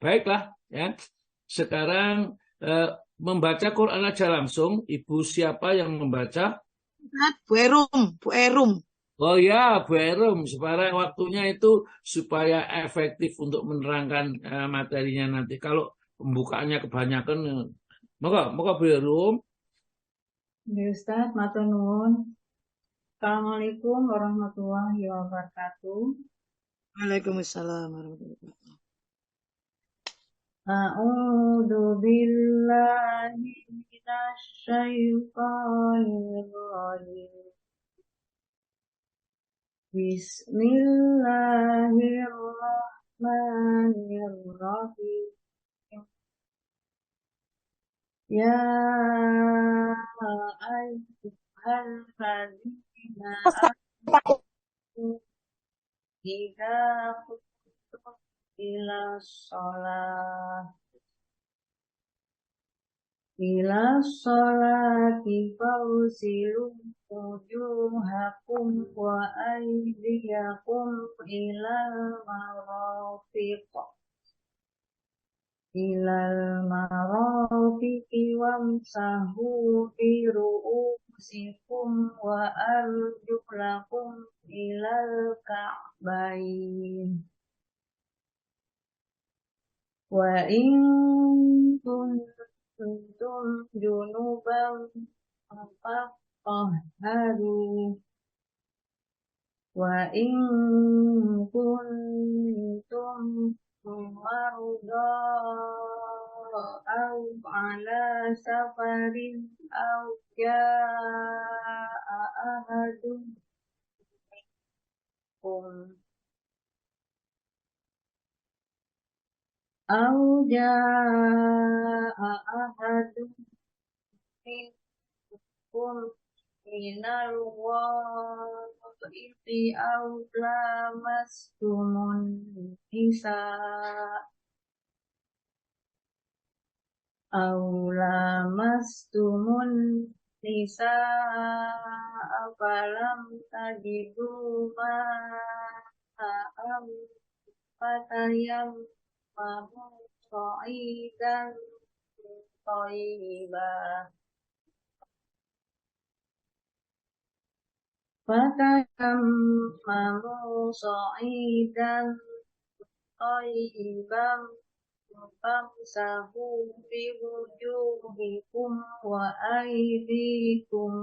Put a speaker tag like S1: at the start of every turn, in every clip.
S1: Baiklah, ya. Sekarang membaca Quran aja langsung. Ibu siapa yang membaca?
S2: Bu Erum, Bu Erum.
S1: Oh ya, Bu Erum. Sekarang waktunya itu supaya efektif untuk menerangkan materinya nanti. Kalau pembukaannya kebanyakan, moga Bu Erum.
S3: Ya Ustaz, matur nuwun. Assalamualaikum warahmatullahi wabarakatuh.
S2: Waalaikumsalam warahmatullahi wabarakatuh.
S3: A'udzu billahi minasy syaithanir rajim. Bismillahirrahmanirrahim. Ya ayyuhalladzina amanu idza qumtum ila sholati fawsilu wujuhakum wa aydiyakum ilal marafiqi wamsahu bi ru'usikum wa arjulakum ilal ka'bayn. Wa in kuntum junuban fatahharu. Wa in kuntum marda aw ala safarin aw jaa ahadun minkum minal ghaibi aw lamastumun nisaa falam tajidu ma'an fatayammamu sa'idan thayyibah famsahu biwujuhikum wa aydikum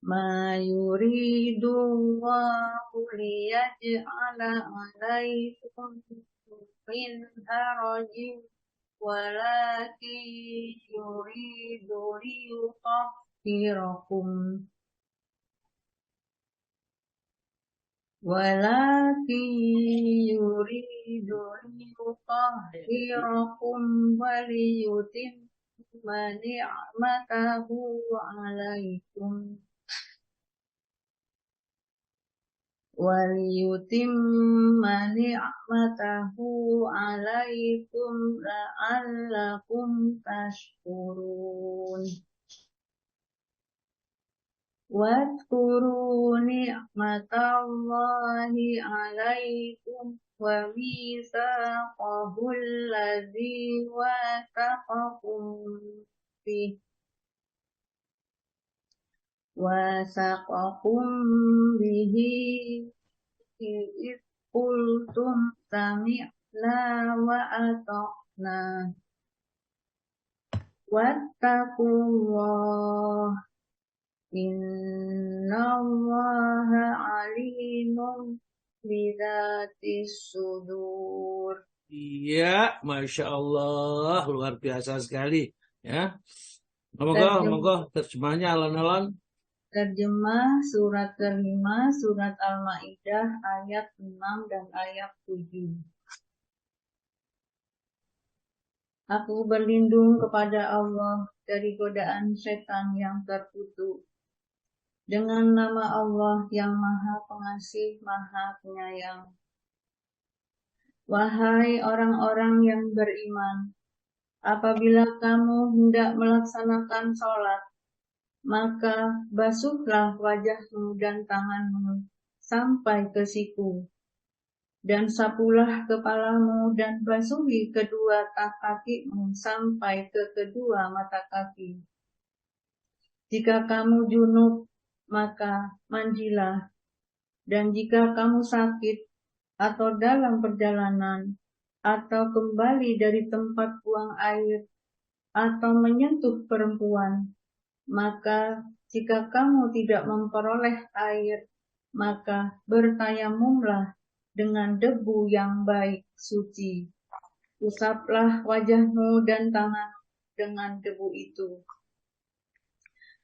S3: ma yuridullahu liyaj'ala 'alaikum min harajin walakin yuridu liyutahhirakum wa liyutimma ni'matahu 'alaikum la'allakum tashkurun. Wadhkuru ni'matallahi 'alaikum wa mitsaqahu alladzi wasaqakum bihi id qultum sami'na wa ata'na wattaqullah innallaha alimun bidatis sudur.
S1: Iya, Masya Allah, luar biasa sekali. Ya, moga terjemahnya alon-alon.
S3: Terjemah surat kelima, surat Al-Ma'idah ayat 6 dan ayat 7. Aku berlindung kepada Allah dari godaan setan yang terkutuk. Dengan nama Allah yang Maha Pengasih, Maha Penyayang. Wahai orang-orang yang beriman, apabila kamu hendak melaksanakan sholat, maka basuhlah wajahmu dan tanganmu sampai ke siku, Dan sapulah kepalamu dan basuhi kedua kakimu sampai ke kedua mata kaki. Jika kamu junub, maka mandilah. Dan jika kamu sakit atau dalam perjalanan, atau kembali dari tempat buang air, atau menyentuh perempuan, maka jika kamu tidak memperoleh air, maka bertayamumlah dengan debu yang baik suci. Usaplah wajahmu dan tangan dengan debu itu.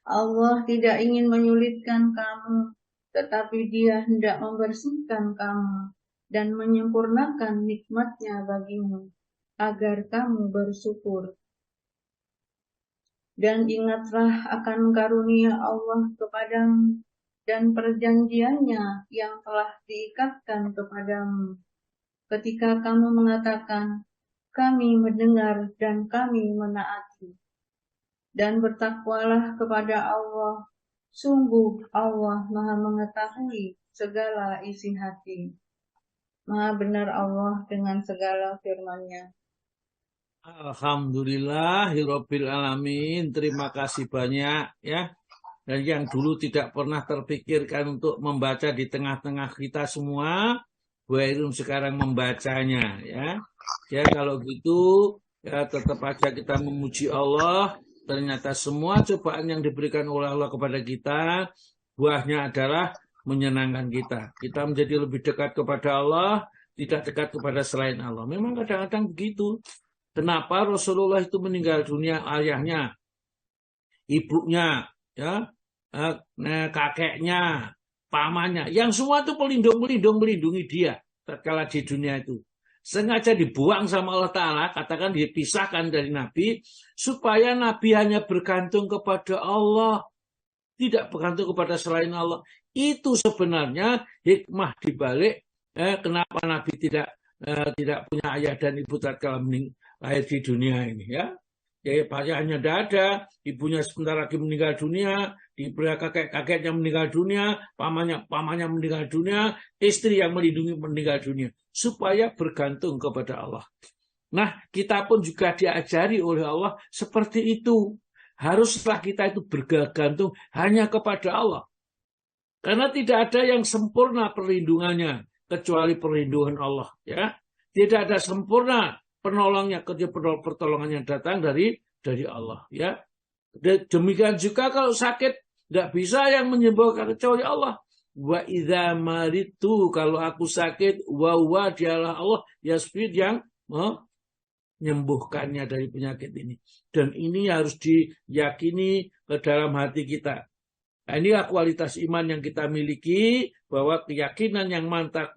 S3: Allah tidak ingin menyulitkan kamu, tetapi Dia hendak membersihkan kamu dan menyempurnakan nikmat-Nya bagimu, agar kamu bersyukur. Dan ingatlah akan karunia Allah kepadamu dan perjanjiannya yang telah diikatkan kepadamu. Ketika kamu mengatakan, kami mendengar dan kami menaati. Dan bertakwalah kepada Allah, sungguh Allah Maha mengetahui segala isi hati. Maha benar Allah dengan segala firman-Nya.
S1: Alhamdulillahirabbil alamin. Terima kasih banyak ya. Dan yang dulu tidak pernah terpikirkan untuk membaca di tengah-tengah kita semua, Bu Irum sekarang membacanya ya. Ya kalau gitu ya tetap aja kita memuji Allah. Ternyata semua cobaan yang diberikan oleh Allah kepada kita, buahnya adalah menyenangkan kita. Kita menjadi lebih dekat kepada Allah, tidak dekat kepada selain Allah. Memang kadang-kadang begitu. Kenapa Rasulullah itu meninggal dunia, ayahnya, ibunya, ya, kakeknya, pamannya, yang semua itu melindungi dia tatkala di dunia itu. Sengaja dibuang sama Allah Ta'ala, katakan dipisahkan dari Nabi, supaya Nabi hanya bergantung kepada Allah, tidak bergantung kepada selain Allah. Itu sebenarnya hikmah dibalik kenapa Nabi tidak punya ayah dan ibu tatkala lahir di dunia ini ya. Ya, ayahnya tidak ada, ibunya sebentar lagi meninggal dunia, kakek-kakeknya meninggal dunia, pamannya meninggal dunia, istri yang melindungi meninggal dunia, supaya bergantung kepada Allah. Nah, kita pun juga diajari oleh Allah seperti itu. Haruslah kita itu bergantung hanya kepada Allah. Karena tidak ada yang sempurna perlindungannya kecuali perlindungan Allah. Ya, tidak ada sempurna penolongnya, pertolongannya datang dari Allah. Ya, demikian juga kalau sakit nggak bisa yang menyembuhkan kecuali Allah. Wa idza maritu, kalau aku sakit, wa dialah Allah yasfid yang menyembuhkannya dari penyakit ini. Dan ini harus diyakini ke dalam hati kita. Nah, inilah kualitas iman yang kita miliki, bahwa keyakinan yang mantap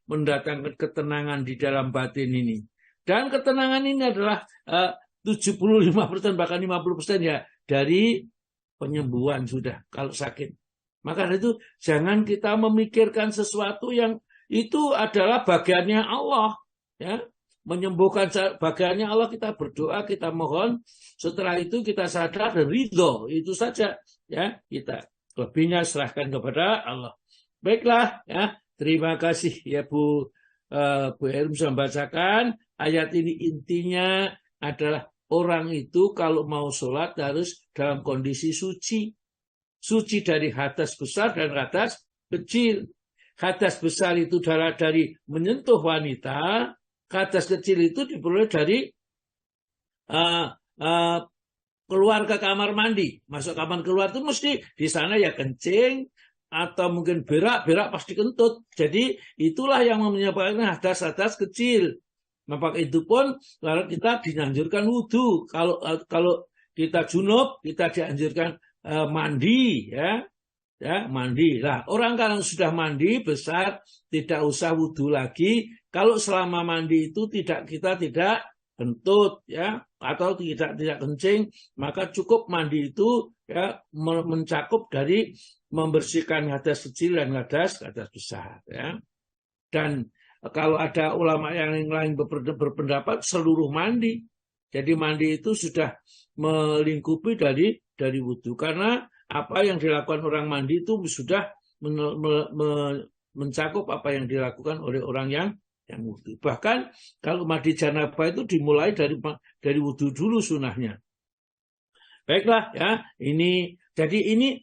S1: mendatangkan ketenangan di dalam batin ini. Dan ketenangan ini adalah 75% bahkan 50% ya dari penyembuhan sudah kalau sakit. Maka dari itu jangan kita memikirkan sesuatu yang itu adalah bagiannya Allah. Ya, menyembuhkan bagiannya Allah, kita berdoa, kita mohon. Setelah itu kita sadar dan ridho, itu saja. Ya, kita lebihnya serahkan kepada Allah. Baiklah, ya, terima kasih ya Bu Irum sudah membacakan ayat ini. Intinya adalah orang itu kalau mau sholat harus dalam kondisi suci. Suci dari hadas besar dan hadas kecil. Hadas besar itu adalah dari menyentuh wanita. Hadas kecil itu diperoleh dari keluar ke kamar mandi. Masuk kamar keluar itu mesti di sana ya kencing, atau mungkin berak pasti kentut. Jadi itulah yang menyebabkan hadas-hadas kecil. Maka itu pun kalau kita dianjurkan wudhu. Kalau kita junub, kita dianjurkan mandi, ya mandi. Lah orang kalau sudah mandi besar tidak usah wudhu lagi. Kalau selama mandi itu kita tidak kentut, ya, atau tidak kencing, maka cukup mandi itu ya mencakup dari membersihkan hadas kecil dan hadas besar. Ya. Dan kalau ada ulama yang lain berpendapat seluruh mandi. Jadi mandi itu sudah melingkupi dari wudhu. Karena apa yang dilakukan orang mandi itu sudah mencakup apa yang dilakukan oleh orang yang wudhu. Bahkan kalau mandi janabah itu dimulai dari wudhu dulu sunahnya. Baiklah ya, jadi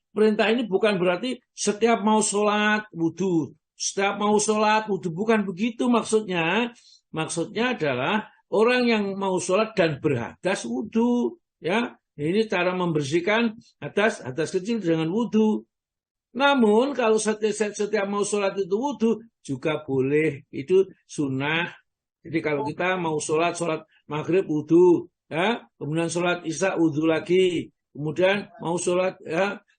S1: perintah ini bukan berarti setiap mau sholat wudhu, setiap mau sholat wudhu, bukan begitu maksudnya. Maksudnya adalah orang yang mau sholat dan berhadas wudhu, ya. Ini cara membersihkan hadas kecil dengan wudhu. Namun kalau setiap mau sholat itu wudhu juga boleh, itu sunnah. Jadi kalau kita mau sholat maghrib wudhu, ya, kemudian sholat isya wudhu lagi, kemudian mau sholat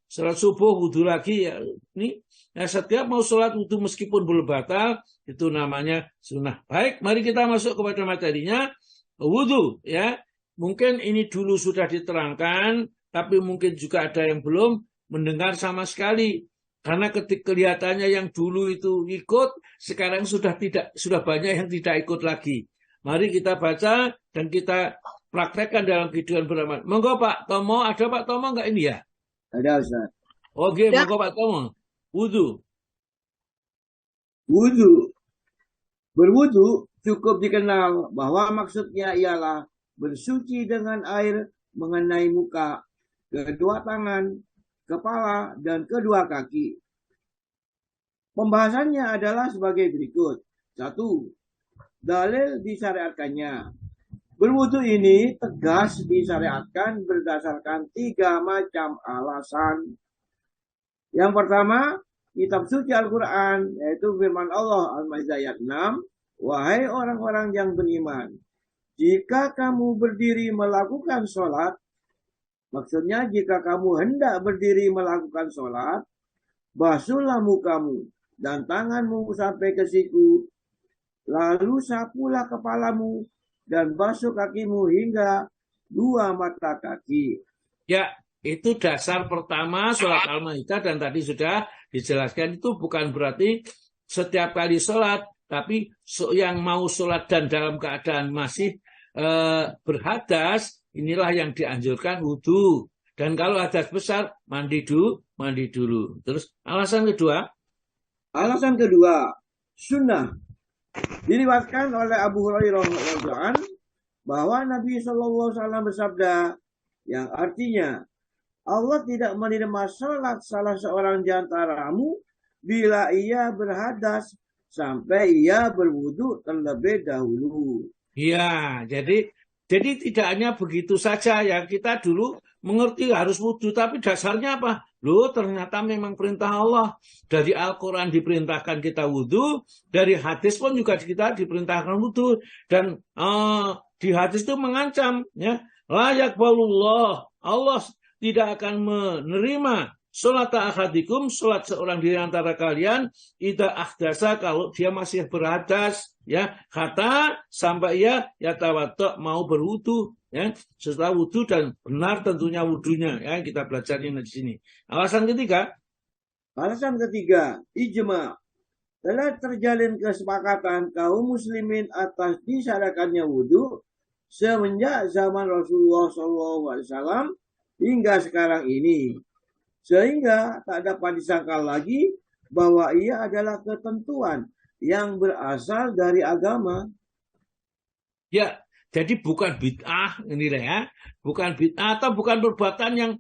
S1: subuh wudhu lagi, ya, ini ya, setiap mau sholat wudhu meskipun belum batal itu namanya sunnah. Baik, mari kita masuk kepada materinya wudhu, ya. Mungkin ini dulu sudah diterangkan, tapi mungkin juga ada yang belum mendengar sama sekali. Karena kelihatannya yang dulu itu ikut, sekarang sudah banyak yang tidak ikut lagi. Mari kita baca dan kita praktekkan dalam kehidupan beramal. Monggo Pak Tomo, ada Pak Tomo enggak ini ya?
S4: Ada Ustaz.
S1: Oke, monggo Pak Tomo. Wudhu.
S4: Berwudhu cukup dikenal bahwa maksudnya ialah bersuci dengan air mengenai muka, kedua tangan, kepala, dan kedua kaki. Pembahasannya adalah sebagai berikut. 1. Dalil disyariatkannya. Berwudu ini tegas disyariatkan berdasarkan 3 macam alasan. Yang pertama, kitab suci Al-Quran, yaitu firman Allah Al-Ma'idah ayat 6, wahai orang-orang yang beriman, jika kamu berdiri melakukan sholat, maksudnya jika kamu hendak berdiri melakukan sholat, basuhlah mukamu dan tanganmu sampai ke siku, lalu sapulah kepalamu dan basuh kakimu hingga 2 mata kaki.
S1: Ya, itu dasar pertama sholat Al-Ma'idah, dan tadi sudah dijelaskan itu bukan berarti setiap kali sholat, tapi yang mau sholat dan dalam keadaan masih berhadas, inilah yang dianjurkan wudhu. Dan kalau hadas besar, mandi dulu. Terus alasan kedua?
S4: Alasan kedua, sunnah. Diriwayatkan oleh Abu Hurairah bahwa Nabi SAW bersabda, yang artinya, Allah tidak menerima sholat salah seorang di antaramu bila ia berhadas sampai ia berwudhu terlebih dahulu.
S1: Ya, jadi tidak hanya begitu saja ya, kita dulu mengerti harus wudhu, tapi dasarnya apa? Loh, ternyata memang perintah Allah. Dari Al-Quran diperintahkan kita wudhu, dari hadis pun juga kita diperintahkan wudhu. Dan di hadis itu mengancam, ya, layak balullah, Allah tidak akan menerima sholat ahadikum, sholat seorang di antara kalian, idza ahdasa, kalau dia masih berhadas, ya, kata sampai ya tawaddo, mau berwudu, ya, setelah wudu dan benar tentunya wudunya, ya, kita belajar ini di sini. Alasan ketiga, ijma.
S4: Telah terjalin kesepakatan kaum muslimin atas disyariatkannya wudu semenjak zaman Rasulullah SAW hingga sekarang ini. Sehingga tak dapat disangkal lagi bahwa ia adalah ketentuan yang berasal dari agama.
S1: Ya, jadi bukan bid'ah ini ya, bukan bid'ah atau bukan perbuatan yang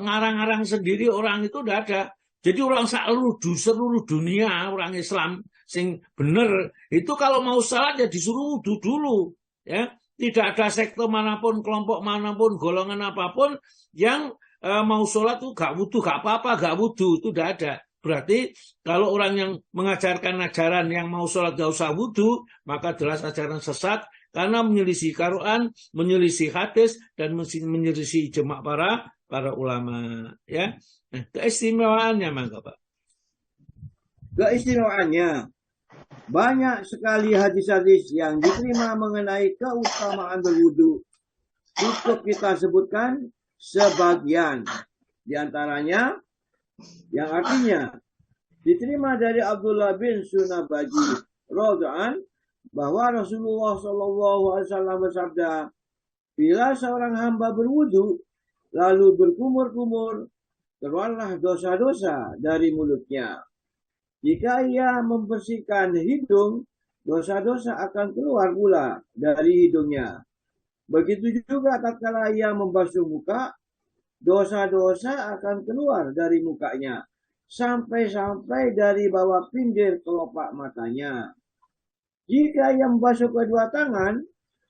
S1: ngarang-ngarang sendiri orang itu tidak ada. Jadi orang seluruh dunia, orang Islam sing bener itu kalau mau salat ya disuruh wudu dulu, ya. Tidak ada sekte manapun, kelompok manapun, golongan apapun yang mau sholat tuh gak wudu, gak apa-apa, gak wudu, itu tidak ada. Berarti kalau orang yang mengajarkan ajaran yang mau sholat gak usah wudu, maka jelas ajaran sesat karena menyelisih Quran, menyelisih hadis, dan menyelisih ijma' para ulama. Ya, nah, keistimewaannya mangga Pak.
S4: Keistimewaannya banyak sekali hadis-hadis yang diterima mengenai keutamaan berwudu. Cukup kita sebutkan sebagian di antaranya yang artinya diterima dari Abdullah bin Sunabaji radhiyallahu bahwa Rasulullah SAW bersabda, bila seorang hamba berwudu lalu berkumur-kumur, keluarlah dosa-dosa dari mulutnya. Jika ia membersihkan hidung, dosa-dosa akan keluar pula dari hidungnya. Begitu juga tatkala ia membasuh muka, dosa-dosa akan keluar dari mukanya, sampai-sampai dari bawah pinggir kelopak matanya. Jika ia membasuh kedua tangan,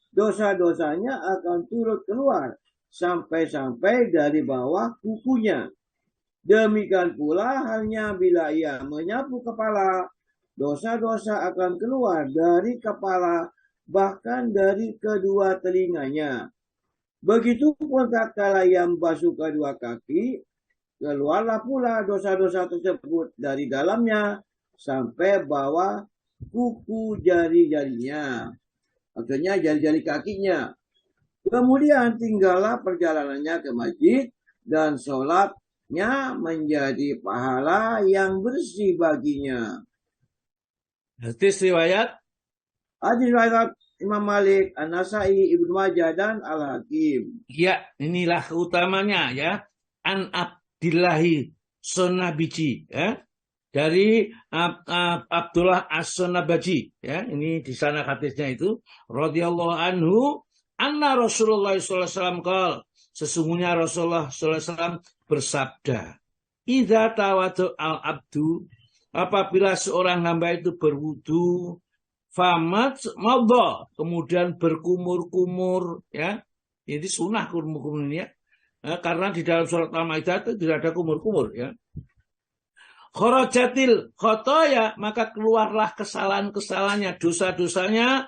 S4: dosa-dosanya akan turut keluar, sampai-sampai dari bawah kukunya. Demikian pula halnya bila ia menyapu kepala, dosa-dosa akan keluar dari kepala, bahkan dari kedua telinganya. Begitupun tatkala ia membasuh kedua kaki, keluarlah pula dosa-dosa tersebut dari dalamnya sampai bawah kuku jari-jarinya. Maksudnya jari-jari kakinya. Kemudian tinggallah perjalanannya ke masjid dan sholatnya menjadi pahala yang bersih baginya.
S1: Hadis riwayat
S4: Hadis riwayat Imam Malik, An-Nasai, Ibnu Majah dan Al-Hakim.
S1: ya, inilah utamanya ya. An Abdillahi Sonabiji ya. Dari Abdullah As-Sonabaji ya. Ini di sana hadisnya itu radhiyallahu anhu anna Rasulullah sallallahu alaihi wasallam qala, sesungguhnya Rasulullah sallallahu alaihi wasallam bersabda, idza tawadu al-abdu, apabila seorang hamba itu berwudu, famat madha, kemudian berkumur-kumur ya. Ini sunnah kumur-kumur ini ya. Karena di dalam surat Al-Maidah itu tidak ada kumur-kumur ya. Kharajatil khotoya, maka keluarlah kesalahan-kesalahannya, dosa-dosanya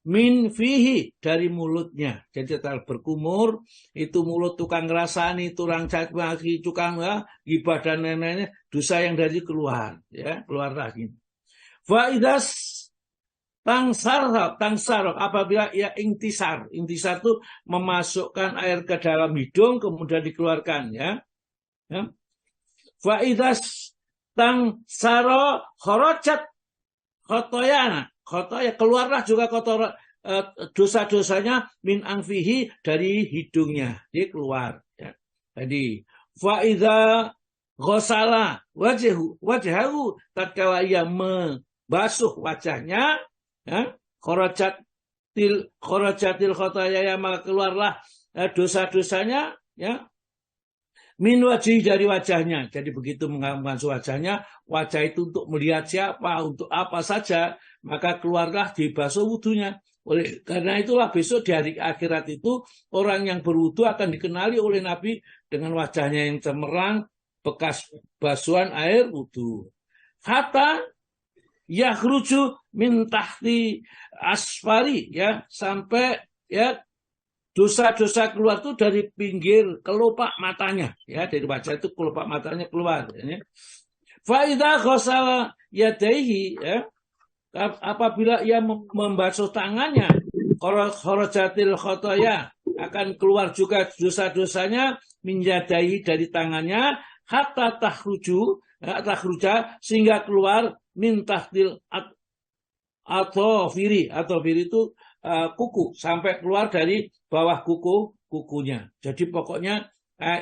S1: min fihi, dari mulutnya. Jadi setelah berkumur, itu mulut tukang ngerasani, tukang caci, tukang gibah dan lain-lainnya, dosa yang dari keluar ya, keluar lagi. Faidas tangsar, apabila ia intisar itu memasukkan air ke dalam hidung kemudian dikeluarkan ya. Faidas tangsaro kharajat khotoya, keluarlah juga kotor dosa-dosanya min anfihi, dari hidungnya, dia keluar ya. Jadi faidza ghasala wajhahu, tatkala ia membasuh wajahnya ya, kharajatil khotoya, maka keluarlah dosa-dosanya ya, min wajhi, dari wajahnya. Jadi begitu membasuh wajahnya, wajah itu untuk melihat siapa, untuk apa saja, maka keluarlah dibasuh wudunya. Oleh karena itulah besok di hari akhirat itu orang yang berwudu akan dikenali oleh Nabi dengan wajahnya yang cemerlang bekas basuhan air wudu. Hatta yakhruju min tahti asfari ya, sampai ya dosa-dosa keluar itu dari pinggir kelopak matanya ya, dari wajah itu kelopak matanya keluar ya. Fa idza ghasala yadayhi ya, apabila ia membasuh tangannya, kharajatil khotoya, akan keluar juga dosa-dosanya min yadayhi, dari tangannya, hatta takhruja, sehingga keluar min tahtil atau firi itu kuku, sampai keluar dari bawah kukunya. Jadi pokoknya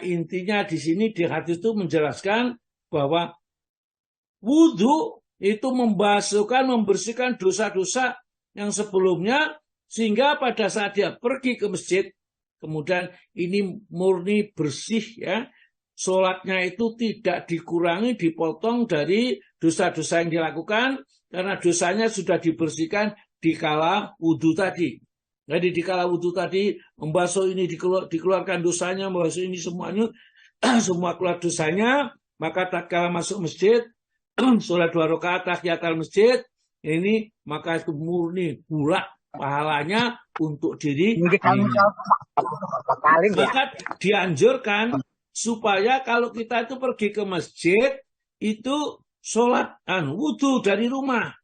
S1: intinya di sini di hadis itu menjelaskan bahwa wudu itu membersihkan dosa-dosa yang sebelumnya, sehingga pada saat dia pergi ke masjid, kemudian ini murni bersih ya, sholatnya itu tidak dikurangi, dipotong dari dosa-dosa yang dilakukan, karena dosanya sudah dibersihkan di kala wudu tadi. Jadi di kala wudu tadi membasuh ini dikeluarkan dosanya, membasuh ini semuanya semua keluar dosanya, maka tatkala masuk masjid sholat 2 rakaat tahiyatul masjid ini, maka itu murni pula pahalanya untuk diri. Maka dianjurkan supaya kalau kita itu pergi ke masjid itu sholat wudu dari rumah,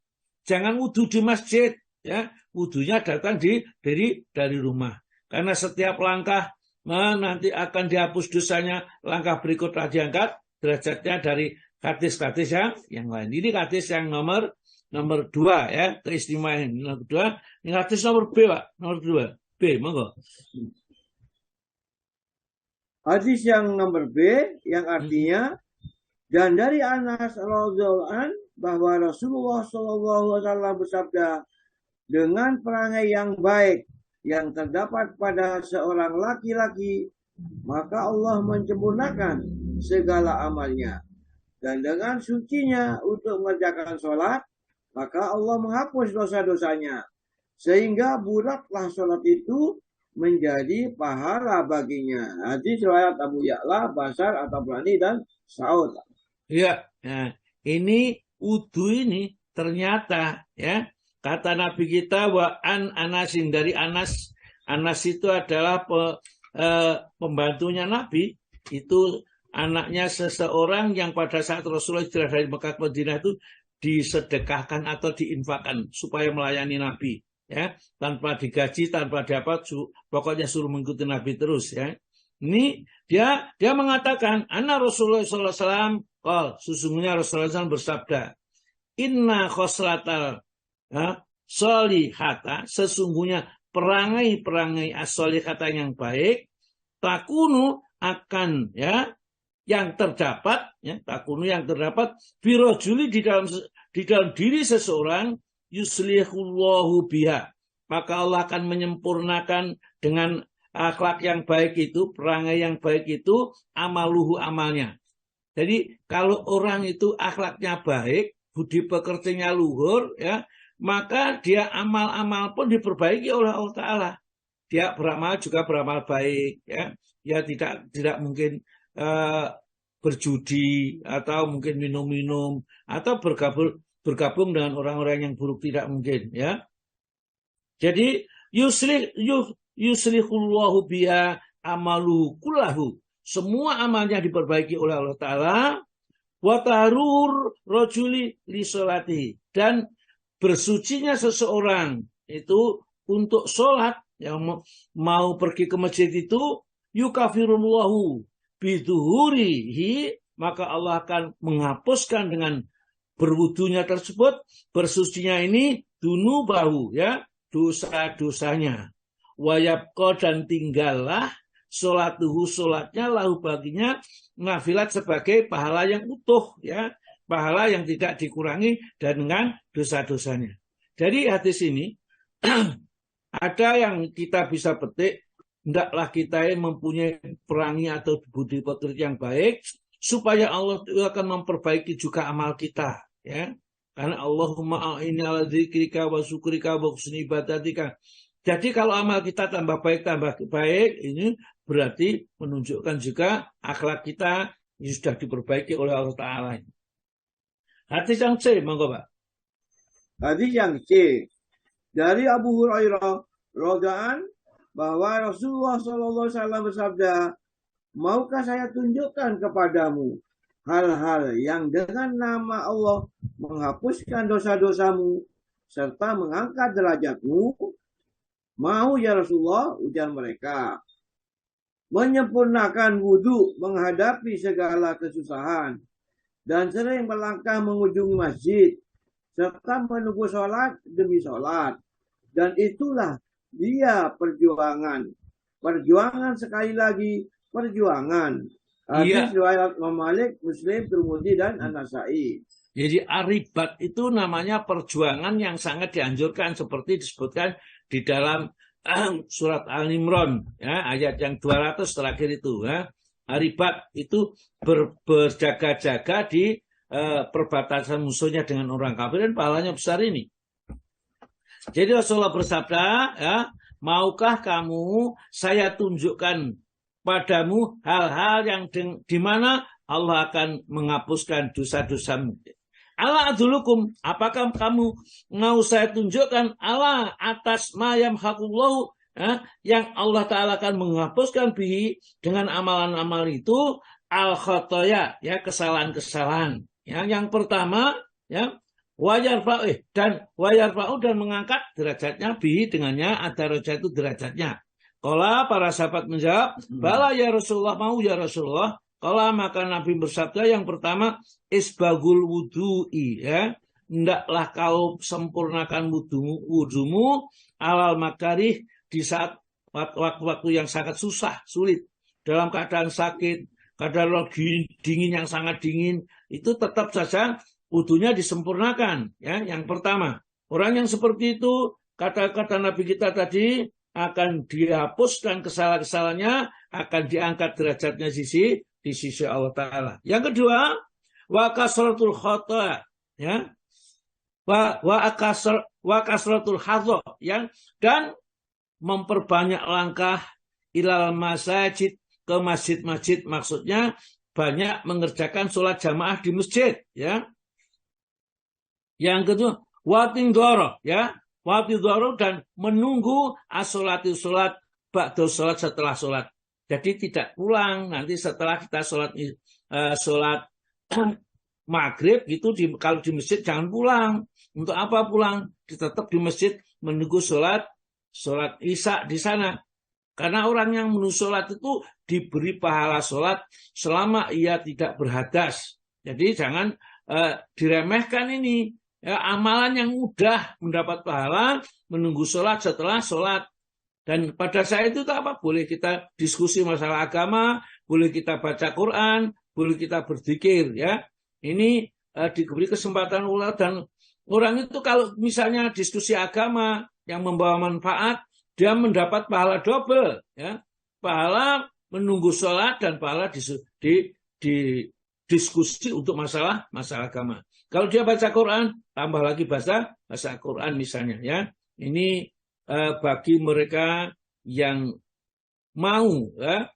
S1: jangan wudu di masjid ya, wudunya datang dari rumah, karena setiap langkah nanti akan dihapus dosanya, langkah berikutnya diangkat derajatnya dari hadis-hadis yang lain. Ini hadis yang nomor 2 ya, keistimewaan nomor 2. Ini hadis nomor B, Pak. Nomor 2. B, monggo.
S4: Hadis yang nomor B yang artinya, dan dari Anas radhiyallahu anhu bahwa Rasulullah SAW bersabda, dengan perangai yang baik yang terdapat pada seorang laki-laki, maka Allah menyempurnakan segala amalnya. Dan dengan sucinya untuk mengerjakan sholat, maka Allah menghapus dosa-dosanya. Sehingga bulatlah sholat itu menjadi pahala baginya. Hadis riwayat Abu Ya'la, Basar, At-Tabrani, dan Sa'ud.
S1: Ya, nah, ini wudu ini ternyata ya kata Nabi kita wa an Anasin, dari Anas. Anas itu adalah pembantunya Nabi, itu anaknya seseorang yang pada saat Rasulullah hijrah dari Mekah ke Madinah itu disedekahkan atau diinfakkan supaya melayani Nabi, ya, tanpa digaji, tanpa dapat, pokoknya suruh mengikuti Nabi terus, ya. Ini dia mengatakan, anna Rasulullah SAW, sesungguhnya Rasulullah SAW bersabda, inna khoslatal solihata, sesungguhnya perangai-perangai as-solihata yang baik, takunu akan, ya, yang terdapat, ya, takunu yang terdapat, birojuli di dalam diri seseorang, yuslihullahu biha, maka Allah akan menyempurnakan dengan akhlak yang baik itu, perangai yang baik itu, amaluhu, amalnya. Jadi kalau orang itu akhlaknya baik, budi pekertinya luhur, ya, maka dia amal-amal pun diperbaiki oleh Allah Ta'ala. Dia beramal juga beramal baik, ya. Ya tidak mungkin berjudi atau mungkin minum-minum atau bergabung dengan orang-orang yang buruk, tidak mungkin, ya. Jadi yuslihullahu biha amalu kullahu, semua amalnya diperbaiki oleh Allah Ta'ala. Wa tahrur rajuli li sholati, dan bersucinya seseorang itu untuk sholat, yang mau pergi ke masjid itu, yukafirullahu biduhurihi, maka Allah akan menghapuskan dengan berwudunya tersebut, bersucinya ini, dunubahu, ya, dosa-dosanya. Wayabqa, dan tinggallah sholatuhu, sholatnya, lahu baginya, nafilat, sebagai pahala yang utuh, ya, pahala yang tidak dikurangi dan dengan dosa-dosanya. Jadi hadis ini ada yang kita bisa petik, hendaklah kita mempunyai perangi atau budi pekerti yang baik, supaya Allah akan memperbaiki juga amal kita, ya. Karena Allahumma a'inni ala dzikrika wa syukrika wa husni ibadatika. Jadi kalau amal kita tambah baik, ini berarti menunjukkan juga akhlak kita yang sudah diperbaiki oleh Allah Ta'ala. Hadis yang C, monggo Pak.
S4: Hadis yang C, dari Abu Hurairah radhiyallahu bahwa Rasulullah SAW bersabda, maukah saya tunjukkan kepadamu hal-hal yang dengan nama Allah menghapuskan dosa-dosamu serta mengangkat derajatmu? Mau ya Rasulullah, ujar mereka. Menyempurnakan wudhu menghadapi segala kesusahan, dan sering melangkah mengunjungi masjid, serta menunggu sholat demi sholat. Dan itulah dia perjuangan. Perjuangan, sekali lagi, perjuangan. Hadis riwayat Imam Malik, Muslim, Tirmidzi, dan An-Nasa'i.
S1: Jadi aribat itu namanya perjuangan yang sangat dianjurkan, seperti disebutkan di dalam surat Al-Imran, ya, ayat yang 200 terakhir itu, ya. Aribat itu berjaga-jaga di perbatasan musuhnya dengan orang kafir, dan pahalanya besar ini. Jadi Rasulullah bersabda, ya, maukah kamu saya tunjukkan padamu hal-hal yang di mana Allah akan menghapuskan dosa-dosamu. Allah adulukum, apakah kamu mau saya tunjukkan Allah atas mayam hakullahu, yang Allah Ta'ala akan menghapuskan bihi, dengan amalan-amal itu, al-khotoya, ya, kesalahan-kesalahan. Ya, yang pertama, ya, wayarfa'u, dan mengangkat derajatnya bihi, dengannya ada derajat itu derajatnya. Kala para sahabat menjawab, bala ya Rasulullah, mau ya Rasulullah. Kala maka Nabi bersabda, yang pertama, isbagul wudu'i, ya, hendaklah kau sempurnakan wudumu alal makarih, di saat waktu-waktu yang sangat susah, sulit, dalam keadaan sakit, keadaan dingin yang sangat dingin, itu tetap saja wudunya disempurnakan. Ya, yang pertama, orang yang seperti itu, kata-kata Nabi kita tadi, akan dihapuskan kesalahan-kesalahannya, akan diangkat derajatnya di sisi Allah Ta'ala. Yang kedua, wa kasratul khata, ya, wa kasratul hadha, ya, dan memperbanyak langkah ilal masajid, ke masjid-masjid, maksudnya banyak mengerjakan sholat jamaah di masjid, ya. Yang kedua, watindoro, ya, watindoro, dan menunggu as-sholati sholat ba'da sholat, setelah sholat. Jadi tidak pulang nanti setelah kita sholat maghrib gitu, kalau di masjid jangan pulang. Untuk apa pulang? Tetap di masjid menunggu sholat isya di sana. Karena orang yang menunggu sholat itu diberi pahala sholat selama ia tidak berhadas. Jadi jangan diremehkan ini. Ya, amalan yang mudah mendapat pahala menunggu sholat setelah sholat. Dan pada saat itu apa? Boleh kita diskusi masalah agama, boleh kita baca Quran, boleh kita berzikir. Ya, ini diberi kesempatan ulang. Dan orang itu kalau misalnya diskusi agama yang membawa manfaat, dia mendapat pahala double, ya, pahala menunggu sholat dan pahala di diskusi untuk masalah agama. Kalau dia baca Quran, tambah lagi bahasa Quran misalnya, ya. Ini bagi mereka yang mau, ya,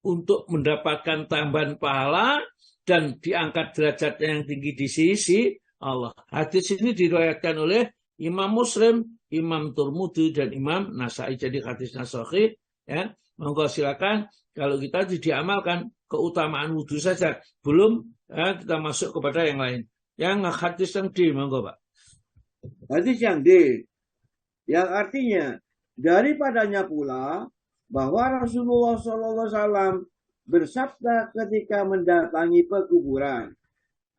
S1: untuk mendapatkan tambahan pahala dan diangkat derajatnya yang tinggi di sisi Allah. Hadis ini diriwayatkan oleh Imam Muslim, Imam Tirmidzi, dan Imam Nasai. Jadi hadisnya sahih, ya. Monggo silakan, kalau kita diamalkan keutamaan wudhu saja, belum kita masuk kepada yang lain. Yang hadis yang D, monggo Pak.
S4: Hadis yang D, yang artinya daripadanya pula bahwa Rasulullah SAW bersabda ketika mendatangi pekuburan,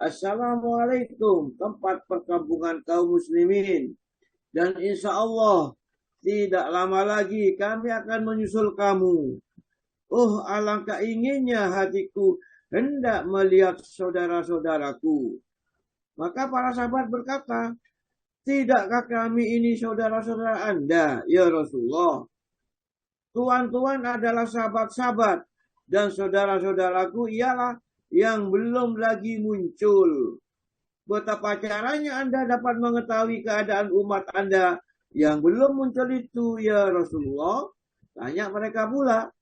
S4: Assalamualaikum, tempat perkampungan kaum muslimin, dan insya Allah tidak lama lagi kami akan menyusul kamu. Oh, alangkah inginnya hatiku hendak melihat saudara-saudaraku. Maka para sahabat berkata, tidakkah kami ini saudara-saudara Anda, ya Rasulullah? Tuan-tuan adalah sahabat-sahabat, dan saudara-saudaraku ialah yang belum lagi muncul. Betapa caranya Anda dapat mengetahui keadaan umat Anda yang belum muncul itu, ya Rasulullah? Tanya mereka pula.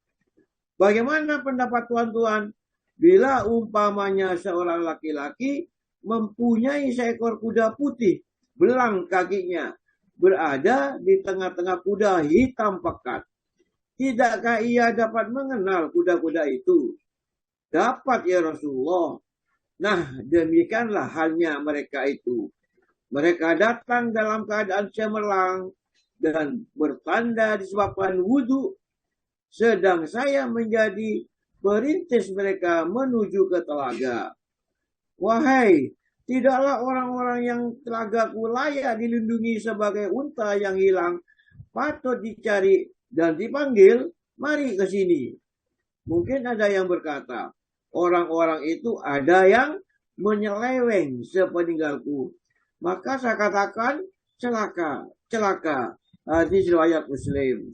S4: Bagaimana pendapat tuan-tuan bila umpamanya seorang laki-laki mempunyai seekor kuda putih, belang kakinya, berada di tengah-tengah kuda hitam pekat? Tidakkah ia dapat mengenal kuda-kuda itu? Dapat, ya Rasulullah. Nah, demikianlah halnya mereka itu. Mereka datang dalam keadaan cemerlang dan bertanda disebabkan wudhu, sedang saya menjadi perintis mereka menuju ke telaga. Wahai, tidaklah orang-orang yang telagaku layak dilindungi sebagai unta yang hilang, patut dicari dan dipanggil, mari ke sini. Mungkin ada yang berkata, orang-orang itu ada yang menyeleweng sepeninggalku. Maka saya katakan, celaka, celaka. Hadis riwayat Muslim.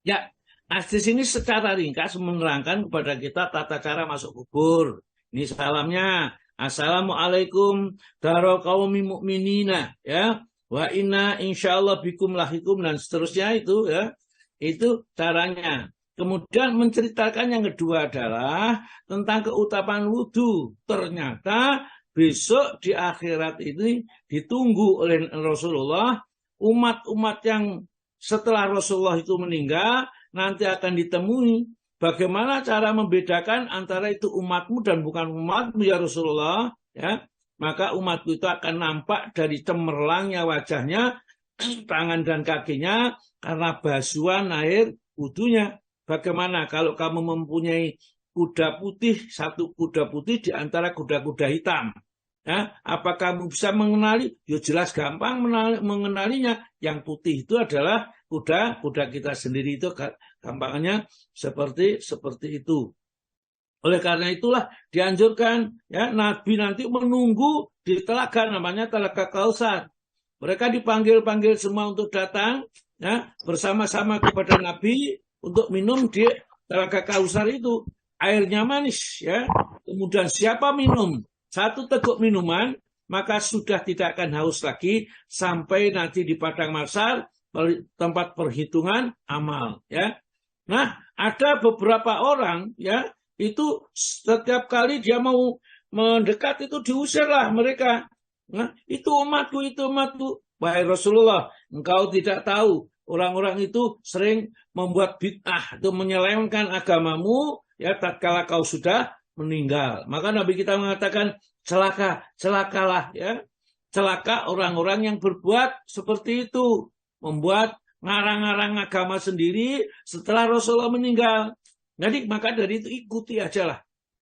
S1: Ya, hadis ini secara ringkas menerangkan kepada kita tata cara masuk kubur. Ini salamnya. Assalamualaikum daro qaumi mu'minina, ya. Wa inna insyaallah bikum lahikum, dan seterusnya itu, ya. Itu caranya. Kemudian menceritakan yang kedua adalah tentang keutamaan wudhu. Ternyata besok di akhirat ini ditunggu oleh Rasulullah, umat-umat yang setelah Rasulullah itu meninggal nanti akan ditemui. Bagaimana cara membedakan antara itu umatmu dan bukan umatmu, ya Rasulullah? Ya, maka umatku itu akan nampak dari cemerlangnya wajahnya, tangan dan kakinya karena basuhan air wudhunya. Bagaimana kalau kamu mempunyai kuda putih, satu kuda putih di antara kuda-kuda hitam? Ya, apa kamu bisa mengenali? Ya jelas gampang mengenalinya. Yang putih itu adalah kuda kita sendiri, itu gampangnya seperti itu. Oleh karena itulah dianjurkan ya Nabi nanti menunggu di telaga, namanya Telaga Kausar. Mereka dipanggil-panggil semua untuk datang ya bersama-sama kepada Nabi untuk minum di Telaga Kausar itu. Airnya manis ya. Kemudian siapa minum satu teguk minuman, maka sudah tidak akan haus lagi sampai nanti di padang mahsyar, tempat perhitungan amal ya. Nah, ada beberapa orang ya, itu setiap kali dia mau mendekat itu diusirlah mereka. Nah, itu umatku. Wahai Rasulullah, engkau tidak tahu orang-orang itu sering membuat bid'ah atau menyelewengkan agamamu ya tatkala kau sudah meninggal. Maka Nabi kita mengatakan celakalah ya. Celaka orang-orang yang berbuat seperti itu, membuat ngarang-ngarang agama sendiri setelah Rasulullah meninggal. Jadi maka dari itu ikuti aja lah.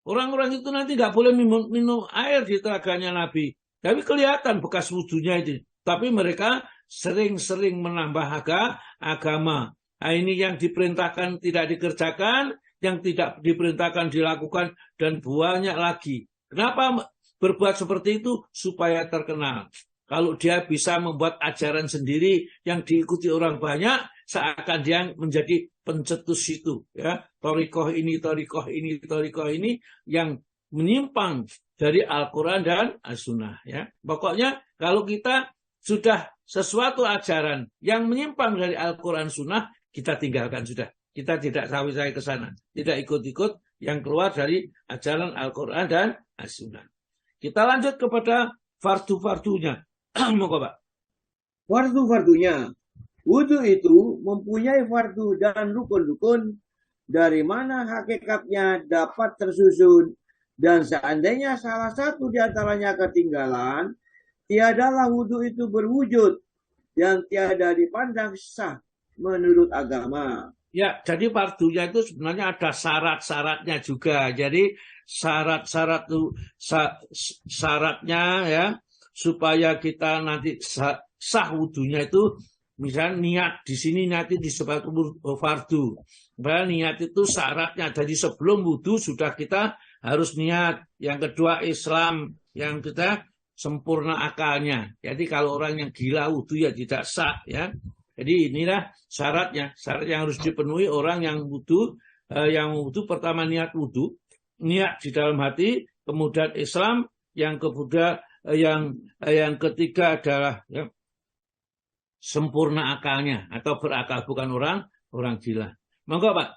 S1: Orang-orang itu nanti nggak boleh minum air di telaganya Nabi. Tapi kelihatan bekas wudhunya itu. Tapi mereka sering-sering menambah agama. Nah, ini yang diperintahkan tidak dikerjakan, yang tidak diperintahkan dilakukan, dan banyak lagi. Kenapa berbuat seperti itu? Supaya terkenal. Kalau dia bisa membuat ajaran sendiri yang diikuti orang banyak, seakan dia menjadi pencetus itu. Ya, torikoh ini yang menyimpang dari Al-Quran dan As-Sunnah. Ya. Pokoknya kalau kita sudah sesuatu ajaran yang menyimpang dari Al-Quran Sunnah, kita tinggalkan sudah. Kita tidak cawe-cawe ke sana. Tidak ikut-ikut yang keluar dari ajaran Al-Quran dan As-Sunnah. Kita lanjut kepada fardu-fardunya. Moga Pak.
S4: Fardu-fardunya. Wudhu itu mempunyai fardu dan rukun-rukun dari mana hakikatnya dapat tersusun, dan seandainya salah satu di antaranya ketinggalan, tiadalah wudhu itu berwujud yang tiada dipandang sah menurut agama.
S1: Ya, jadi fardunya itu sebenarnya ada syarat-syaratnya juga. Jadi syaratnya ya supaya kita nanti sah wudhunya itu, misalnya niat di sini nanti disebut fardu. Padahal niat itu syaratnya. Jadi sebelum wudhu sudah kita harus niat. Yang kedua Islam, yang kita sempurna akalnya. Jadi kalau orang yang gila wudhu ya tidak sah ya. Jadi inilah syaratnya. Syarat yang harus dipenuhi orang yang wudhu. Yang wudhu pertama niat wudhu, niat di dalam hati, kemudian Islam, yang kemudian yang ketiga adalah ya, sempurna akalnya atau berakal, bukan orang gila. Monggo Pak.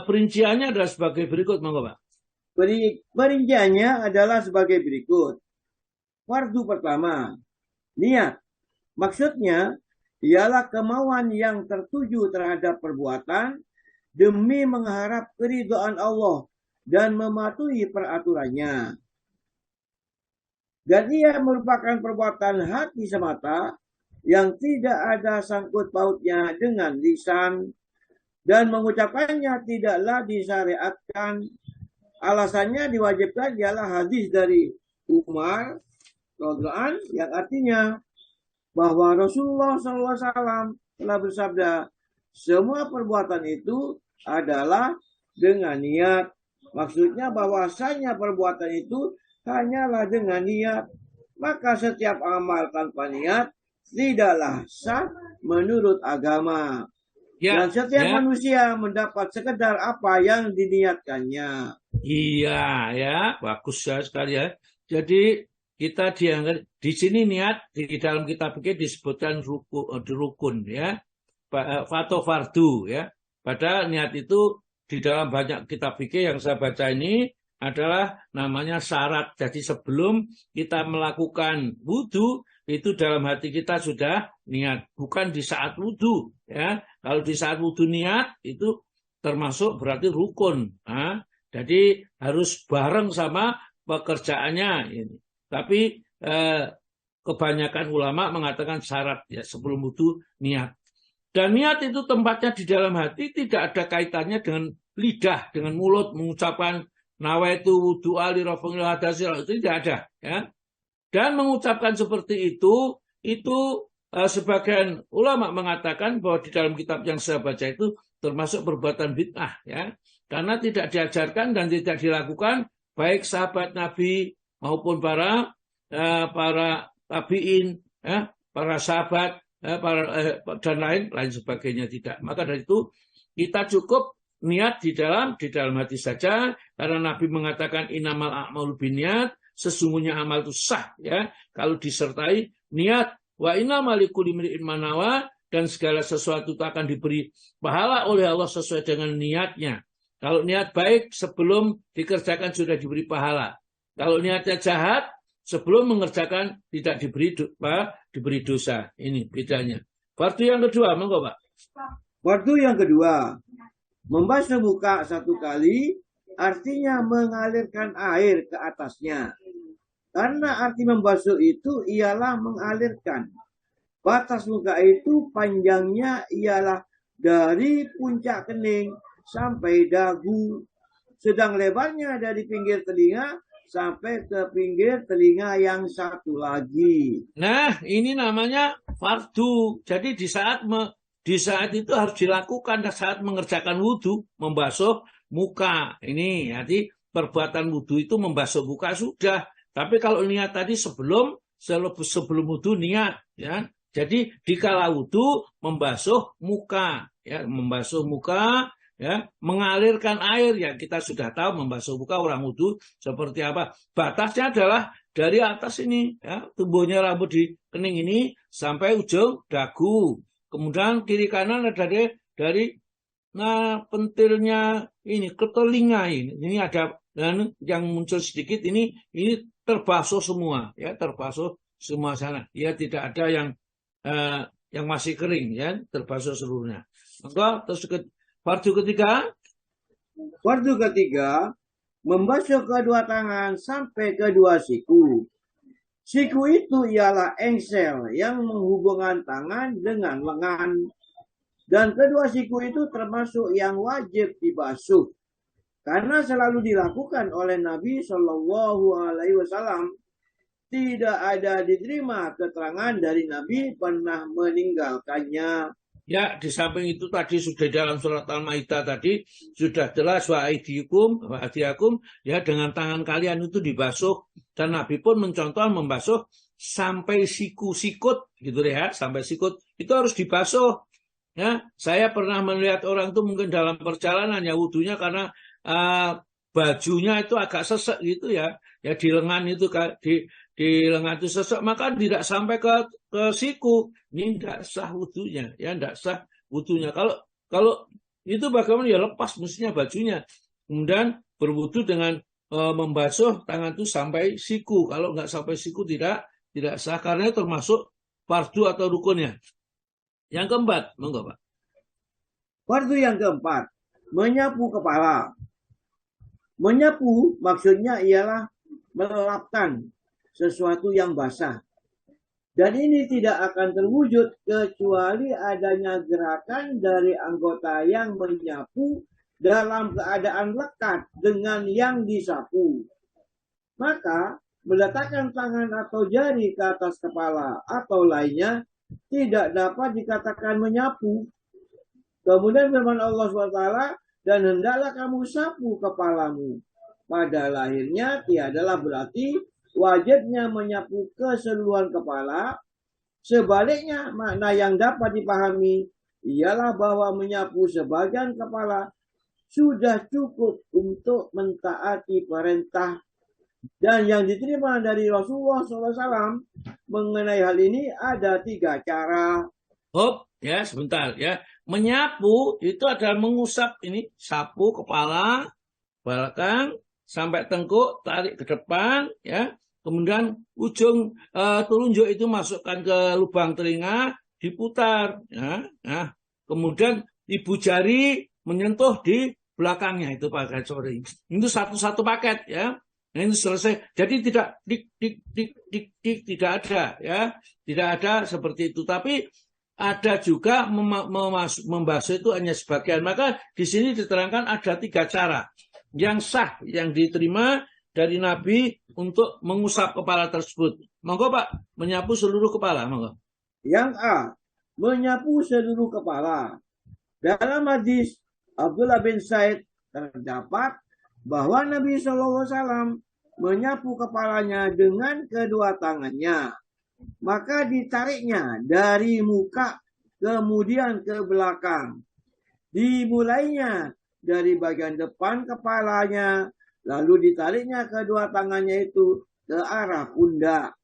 S1: Perinciannya adalah sebagai berikut, monggo Pak.
S4: Perinciannya adalah sebagai berikut. Fardu pertama, niat. Maksudnya ialah kemauan yang tertuju terhadap perbuatan demi mengharap keridhaan Allah dan mematuhi peraturannya. Dan ia merupakan perbuatan hati semata yang tidak ada sangkut pautnya dengan lisan, dan mengucapkannya tidaklah disyariatkan. Alasannya diwajibkan ialah hadis dari Umar yang artinya bahwa Rasulullah SAW telah bersabda, semua perbuatan itu adalah dengan niat. Maksudnya bahwasanya perbuatan itu hanyalah dengan niat. Maka setiap amal tanpa niat tidaklah sah menurut agama.
S1: Ya,
S4: Dan setiap manusia mendapat sekedar apa yang diniatkannya.
S1: Iya ya, bagus ya sekali ya. Jadi kita dianggap di sini niat di dalam kitab fikih disebutkan rukun ya, atau fardu ya. Padahal niat itu di dalam banyak kitab fikih yang saya baca ini adalah namanya syarat. Jadi sebelum kita melakukan wudhu itu dalam hati kita sudah niat, bukan di saat wudhu ya. Kalau di saat wudhu niat itu termasuk berarti rukun. Jadi harus bareng sama pekerjaannya ini. Tapi kebanyakan ulama mengatakan syarat ya sebelum wudhu niat. Dan niat itu tempatnya di dalam hati, tidak ada kaitannya dengan lidah, dengan mulut mengucapkan nawaitu wudu ali rafa'il hadasil, itu tidak ada ya. Dan mengucapkan seperti itu sebagian ulama mengatakan bahwa di dalam kitab yang saya baca itu termasuk perbuatan bid'ah ya. karena tidak diajarkan dan tidak dilakukan baik sahabat Nabi maupun para tabiin, para sahabat, dan lain sebagainya tidak. Maka dari itu kita cukup niat di dalam hati saja, karena Nabi mengatakan innamal a'malu binniyat, sesungguhnya amal itu sah ya kalau disertai niat. Wa innamal likulli imri'in ma nawa, dan segala sesuatu itu akan diberi pahala oleh Allah sesuai dengan niatnya. Kalau niat baik sebelum dikerjakan sudah diberi pahala. Kalau niatnya jahat sebelum mengerjakan tidak diberi dosa. Ini bedanya. Fardu yang kedua, monggo Pak.
S4: Fardu yang kedua, membasuh muka 1 kali artinya mengalirkan air ke atasnya. Karena arti membasuh itu ialah mengalirkan. Batas muka itu panjangnya ialah dari puncak kening sampai dagu. Sedang lebarnya dari pinggir telinga sampai ke pinggir telinga yang satu lagi.
S1: Nah, ini namanya fardu. Jadi di saat itu harus dilakukan saat mengerjakan wudhu, membasuh muka. Ini jadi perbuatan wudhu itu membasuh muka sudah. Tapi kalau niat tadi sebelum wudhu niat, ya. Jadi dikala wudhu membasuh muka, ya, membasuh muka, ya, mengalirkan air, ya kita sudah tahu membasuh muka orang wudhu seperti apa. Batasnya adalah dari atas ini, ya, tumbuhnya rambut di kening ini sampai ujung dagu. Kemudian kiri kanan ada dari pentilnya ini ke telinga ini ada yang muncul sedikit ini terbasuh semua, ya, terbasuh semua sana. Ya tidak ada yang masih kering, ya, terbasuh seluruhnya. Maka terus fardu ketiga.
S4: Fardu ketiga, membasuh kedua tangan sampai kedua siku. Siku itu ialah engsel yang menghubungkan tangan dengan lengan. Dan kedua siku itu termasuk yang wajib dibasuh. Karena selalu dilakukan oleh Nabi Shallallahu Alaihi Wasallam. Tidak ada diterima keterangan dari Nabi pernah meninggalkannya.
S1: Ya, di samping itu tadi sudah dalam surat Al-Maidah tadi sudah jelas wa aydiyakum, ya, dengan tangan kalian itu dibasuh, dan Nabi pun mencontoh membasuh sampai sikut gitu ya, sampai sikut itu harus dibasuh. Ya, saya pernah melihat orang itu mungkin dalam perjalanan ya wudhunya karena bajunya itu agak sesek gitu ya, ya di lengan itu di lengan itu sesek, maka tidak sampai ke siku. Ini tidak sah wudhunya, ya tidak sah wudhunya. Kalau itu bagaimana, ya lepas mestinya bajunya. Kemudian berwudhu dengan membasuh tangan itu sampai siku. Kalau nggak sampai siku tidak sah, karena termasuk fardu atau rukunnya. Yang keempat, monggo Pak.
S4: Fardu yang keempat, menyapu kepala. Menyapu maksudnya ialah melelapkan sesuatu yang basah. Dan ini tidak akan terwujud kecuali adanya gerakan dari anggota yang menyapu dalam keadaan lekat dengan yang disapu. Maka meletakkan tangan atau jari ke atas kepala atau lainnya tidak dapat dikatakan menyapu. Kemudian firman Allah SWT, dan hendaklah kamu sapu kepalamu. Pada lahirnya tiadalah berarti wajibnya menyapu keseluruhan kepala. Sebaliknya, makna yang dapat dipahami ialah bahwa menyapu sebagian kepala sudah cukup untuk mentaati perintah. Dan yang diterima dari Rasulullah SAW mengenai hal ini ada 3 cara.
S1: Ya, sebentar ya. Menyapu itu adalah mengusap ini, sapu kepala, belakang sampai tengkuk, tarik ke depan, ya. Kemudian ujung telunjuk itu masukkan ke lubang telinga, diputar, ya. Nah, kemudian ibu jari menyentuh di belakangnya itu pakai sorry. Itu satu paket, ya. Nah, ini selesai. Jadi tidak ada, ya. Tidak ada seperti itu. Tapi ada juga membasuh itu hanya sebagian. Maka di sini diterangkan ada 3 cara yang sah, yang diterima dari Nabi untuk mengusap kepala tersebut. Monggo Pak, menyapu seluruh kepala. Monggo.
S4: Yang A, menyapu seluruh kepala. Dalam hadis Abdullah bin Said terdapat bahwa Nabi SAW menyapu kepalanya dengan kedua tangannya. Maka ditariknya dari muka kemudian ke belakang. Dimulainya dari bagian depan kepalanya, lalu ditariknya kedua tangannya itu ke arah pundak.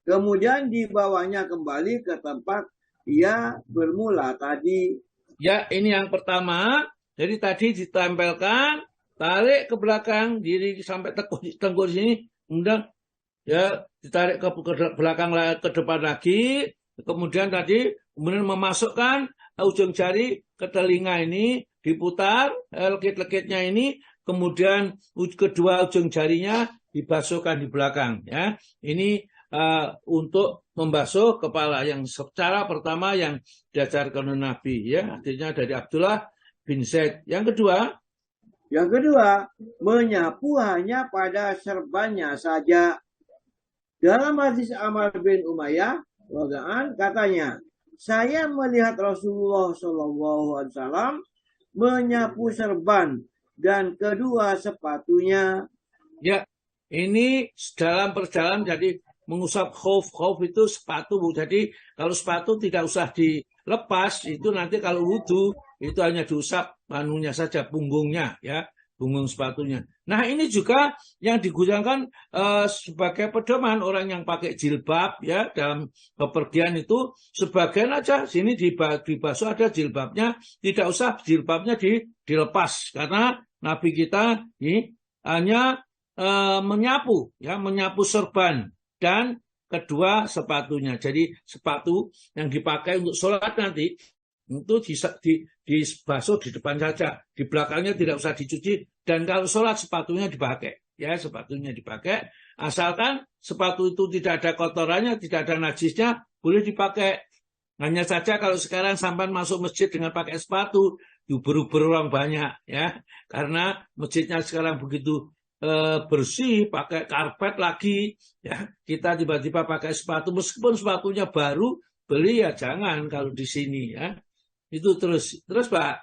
S4: Kemudian dibawanya kembali ke tempat ia bermula tadi.
S1: Ya, ini yang pertama. Jadi tadi ditempelkan, tarik ke belakang, diri sampai tengkuk sini, kemudian ya ditarik ke belakang, ke depan lagi, kemudian kemudian memasukkan ujung jari ke telinga ini, diputar lekit-lekitnya ini, kemudian kedua ujung jarinya dibasuhkan di belakang. Ya, ini untuk membasuh kepala yang secara pertama yang diajarkan oleh Nabi. Ya, artinya dari Abdullah bin Zaid. Yang kedua, menyapu hanya pada serbannya saja. Dalam hadis Ammar bin Umayyah katanya, saya melihat Rasulullah SAW menyapu serban dan kedua sepatunya. Ya, ini dalam perjalanan jadi mengusap khuf itu sepatu. Jadi kalau sepatu tidak usah dilepas, itu nanti kalau wudhu itu hanya diusap manunya saja, punggungnya, ya, punggung sepatunya. Nah, ini juga yang digunakan sebagai pedoman orang yang pakai jilbab, ya, dalam bepergian itu sebagian aja sini dibasuh ada jilbabnya, tidak usah jilbabnya dilepas karena Nabi kita ini hanya menyapu serban dan kedua sepatunya. Jadi sepatu yang dipakai untuk sholat nanti itu dibasuh di depan saja, di belakangnya tidak usah dicuci. Dan kalau sholat sepatunya dipakai, ya, sepatunya dipakai. Asalkan sepatu itu tidak ada kotorannya, tidak ada najisnya, boleh dipakai. Hanya saja kalau sekarang sampai masuk masjid dengan pakai sepatu, diuber-uber orang banyak, ya, karena masjidnya sekarang begitu bersih, pakai karpet lagi, ya, kita tiba-tiba pakai sepatu meskipun sepatunya baru beli, ya jangan kalau di sini, ya. Itu terus Pak.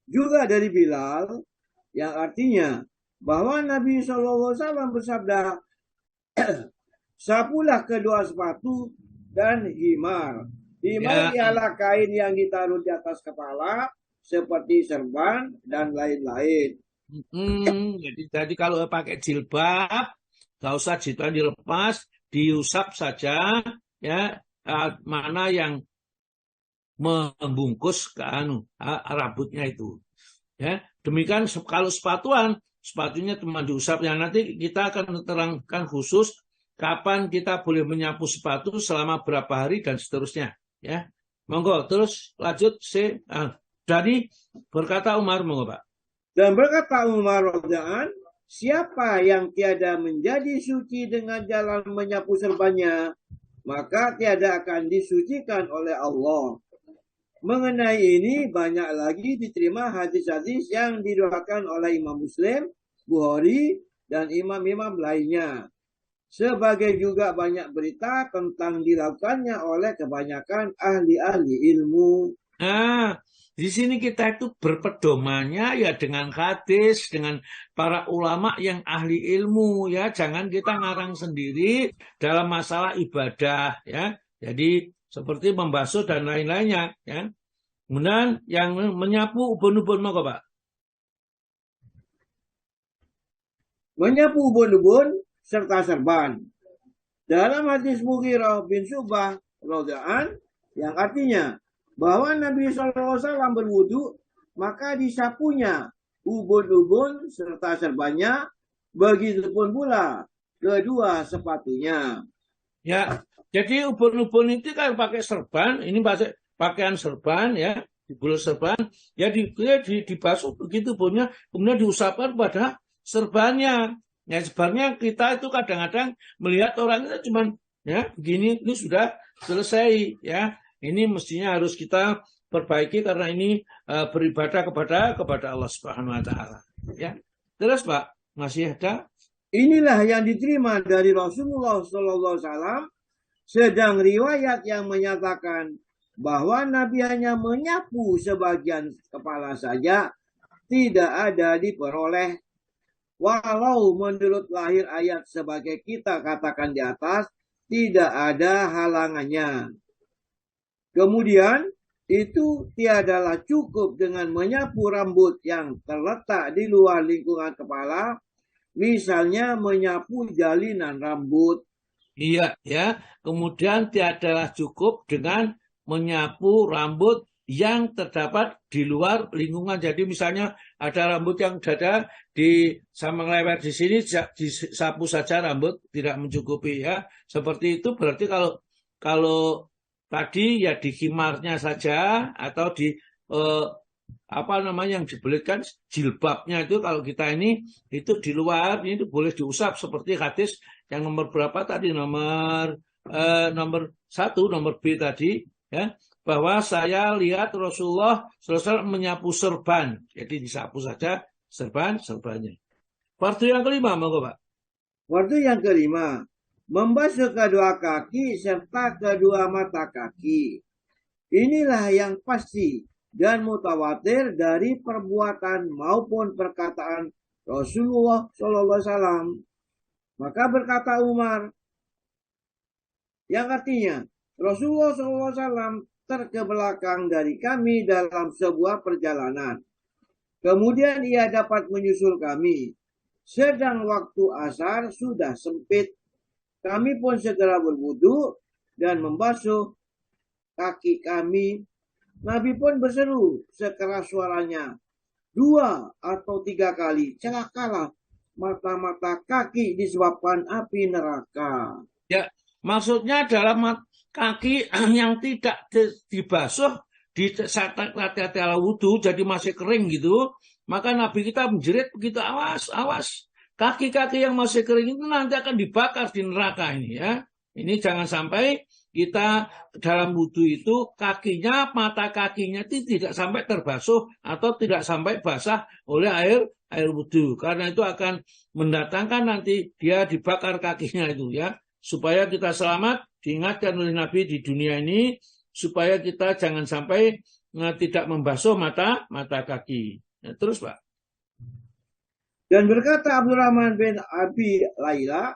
S4: Juga dari Bilal yang artinya bahwa Nabi SAW bersabda, sapulah kedua sepatu dan himar. Himar ialah kain yang ditaruh di atas kepala seperti serban dan lain-lain.
S1: Jadi kalau pakai jilbab, nggak usah jilbab dilepas, diusap saja, ya, mana yang membungkus ke rambutnya itu. Ya, demikian kalau sepatunya cuma diusap. Ya, nanti kita akan terangkan khusus kapan kita boleh menyapu sepatu selama berapa hari dan seterusnya. Ya, monggo terus lanjut dari berkata Umar, monggo Pak.
S4: Dan berkata Umar radhiyallahu, siapa yang tiada menjadi suci dengan jalan menyapu serbannya, maka tiada akan disucikan oleh Allah. Mengenai ini banyak lagi diterima hadis-hadis yang diriwayatkan oleh Imam Muslim, Bukhari, dan imam-imam lainnya. Sebagai juga banyak berita tentang dilakukannya oleh kebanyakan ahli-ahli ilmu.
S1: Di sini kita itu berpedomannya ya dengan hadis, dengan para ulama yang ahli ilmu, ya. Jangan kita ngarang sendiri dalam masalah ibadah, ya. Jadi seperti membasuh dan lain-lainnya, ya. Kemudian yang menyapu ubun-ubun, monggo Pak.
S4: Menyapu ubun-ubun serta serban. Dalam hadis Mughirah bin Syu'bah radhiyallahu yang artinya bahwa Nabi SAW berwudu, maka disapunya ubun-ubun serta serbannya, begitupun pula kedua sepatunya.
S1: Ya, jadi ubun-ubun itu kan pakai serban, ini pakaian serban, ya, dibulur serban, ya dibasuh begitu ubunnya, kemudian diusapkan pada serbannya. Ya, sebenarnya kita itu kadang-kadang melihat orang itu cuman, ya, begini, ini sudah selesai, ya. Ini mestinya harus kita perbaiki karena ini beribadah kepada Allah Subhanahu wa taala. Ya. Terus Pak, masih ada?
S4: Inilah yang diterima dari Rasulullah SAW, sedang riwayat yang menyatakan bahwa Nabi hanya menyapu sebagian kepala saja, tidak ada diperoleh. Walau menurut lahir ayat sebagai kita katakan di atas, tidak ada halangannya. Kemudian, itu tiadalah cukup dengan menyapu rambut yang terletak di luar lingkungan kepala, misalnya menyapu jalinan rambut.
S1: Iya, ya. Kemudian tiadalah cukup dengan menyapu rambut yang terdapat di luar lingkungan. Jadi misalnya ada rambut yang ada di samang leher di sini, disapu saja rambut tidak mencukupi ya. Seperti itu berarti kalau tadi ya di khimarnya saja atau di apa namanya yang dibelitkan jilbabnya itu kalau kita ini itu di luar ini itu boleh diusap seperti hadis yang nomor berapa tadi nomor 1 nomor B tadi ya bahwa saya lihat Rasulullah selesai menyapu serban jadi disapu saja serbannya. Fardu yang kelima monggo Pak.
S4: Fardu yang kelima, membasuh kedua kaki serta kedua mata kaki. Inilah yang pasti dan mutawatir dari perbuatan maupun perkataan Rasulullah SAW. Maka berkata Umar, yang artinya Rasulullah SAW terkebelakang dari kami dalam sebuah perjalanan. Kemudian ia dapat menyusul kami. Sedang waktu asar sudah sempit. Kami pun segera berwudu dan membasuh kaki kami. Nabi pun berseru sekeras suaranya, 2 atau 3 kali, celakalah mata-mata kaki disebabkan api neraka.
S1: Ya, maksudnya adalah kaki yang tidak dibasuh di saat hati-hati ala wudhu jadi masih kering gitu, maka Nabi kita menjerit begitu, awas, kaki-kaki yang masih kering itu nanti akan dibakar di neraka ini ya. Ini jangan sampai kita dalam wudhu itu mata kakinya itu tidak sampai terbasuh atau tidak sampai basah oleh air wudhu. Karena itu akan mendatangkan nanti dia dibakar kakinya itu ya. Supaya kita selamat, diingatkan oleh Nabi di dunia ini, supaya kita jangan sampai tidak membasuh mata kaki. Ya, terus Pak.
S4: Dan berkata Abdurrahman bin Abi Laila,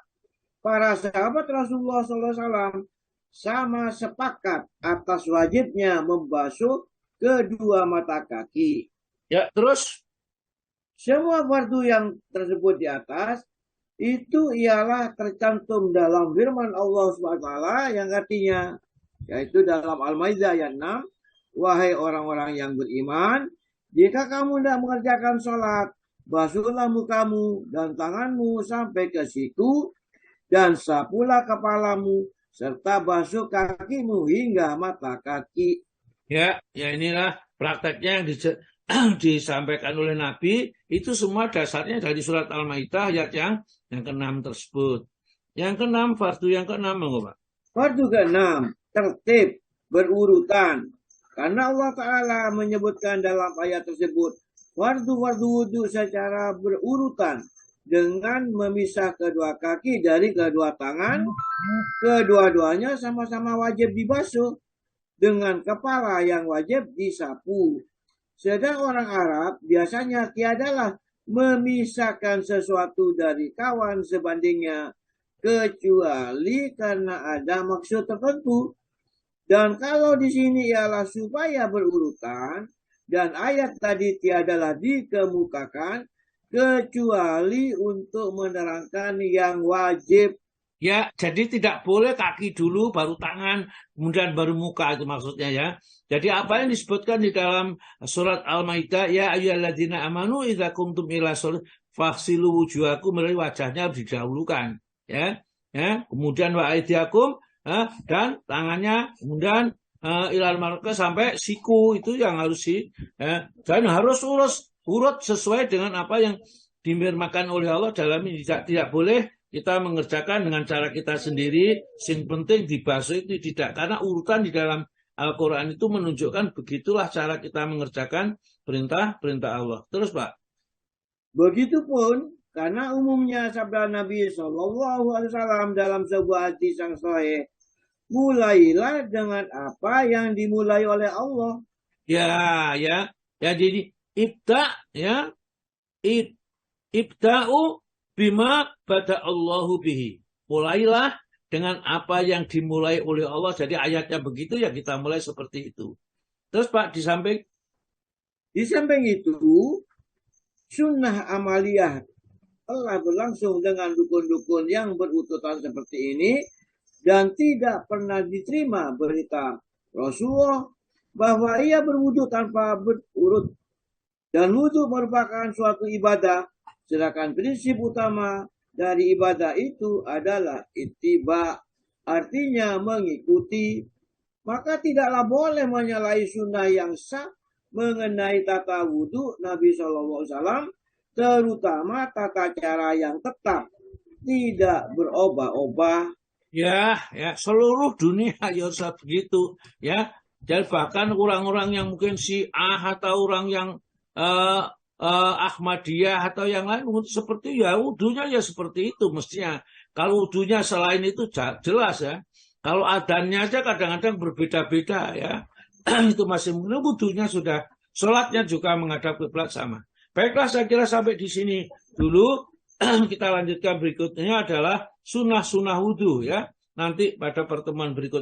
S4: para sahabat Rasulullah SAW sama sepakat atas wajibnya membasuh kedua mata kaki.
S1: Ya, terus
S4: semua fardu yang tersebut di atas itu ialah tercantum dalam firman Allah SWT yang artinya yaitu dalam Al-Maidah ayat 6, wahai orang-orang yang beriman, jika kamu tidak mengerjakan sholat, basuhlah mukamu dan tanganmu sampai ke siku dan sapulah kepalamu serta basuh kakimu hingga mata kaki.
S1: Ya inilah prakteknya yang disampaikan oleh Nabi. Itu semua dasarnya dari surat Al-Maidah ayat yang ke-6 tersebut. Yang ke-6, fardu yang ke-6 Pak.
S4: Fardu ke-6, tertib berurutan. Karena Allah Ta'ala menyebutkan dalam ayat tersebut fardu-fardu wudhu secara berurutan dengan memisah kedua kaki dari kedua tangan. Kedua-duanya sama-sama wajib dibasuh dengan kepala yang wajib disapu. Sedang orang Arab biasanya tiadalah memisahkan sesuatu dari kawan sebandingnya kecuali karena ada maksud tertentu. Dan kalau di sini ialah supaya berurutan dan ayat tadi tiadalah dikemukakan kecuali untuk menerangkan yang wajib.
S1: Ya, jadi tidak boleh kaki dulu, baru tangan, kemudian baru muka itu maksudnya ya. Jadi apa yang disebutkan di dalam surat Al-Maidah, ya ayyuhalladzina amanu idza qumtum ila shalah faghsilu wujuhakum, wajahnya didahulukan ya. Kemudian wa aydiyakum dan tangannya, kemudian ilal marqa sampai siku itu yang harus dan harus urut sesuai dengan apa yang difirmankan oleh Allah dalam ini. Tidak boleh kita mengerjakan dengan cara kita sendiri, yang penting dibasuh itu tidak. Karena urutan di dalam Al-Quran itu menunjukkan begitulah cara kita mengerjakan perintah Allah. Terus Pak.
S4: Begitupun karena umumnya sabda Nabi SAW dalam sebuah hadis yang sahih, mulailah dengan apa yang dimulai oleh Allah.
S1: Ya, jadi ya, ibda'u bima bada'allahu bihi. Mulailah dengan apa yang dimulai oleh Allah. Jadi ayatnya begitu ya kita mulai seperti itu. Terus Pak di samping
S4: itu, sunnah amaliyah telah berlangsung dengan dukun-dukun yang berututan seperti ini dan tidak pernah diterima berita Rasulullah bahwa ia berwudu tanpa berurut. Dan wudu merupakan suatu ibadah, sedangkan prinsip utama dari ibadah itu adalah ittiba, artinya mengikuti. Maka tidaklah boleh menyalahi sunnah yang sah mengenai tata wudu Nabi SAW, terutama tata cara yang tetap, tidak berubah-ubah.
S1: Ya, seluruh dunia ya begitu, ya. Dan bahkan orang-orang yang mungkin Syiah atau orang yang Ahmadiyah atau yang lain seperti ya wudunya ya seperti itu mestinya. Kalau wudunya selain itu jelas ya. Kalau adanya aja kadang-kadang berbeda-beda ya. Itu masih mungkin wudunya sudah, sholatnya juga menghadap kiblat sama. Baiklah, saya kira sampai di sini dulu. Kita lanjutkan berikutnya adalah sunnah-sunnah wudu ya. Nanti pada pertemuan berikutnya.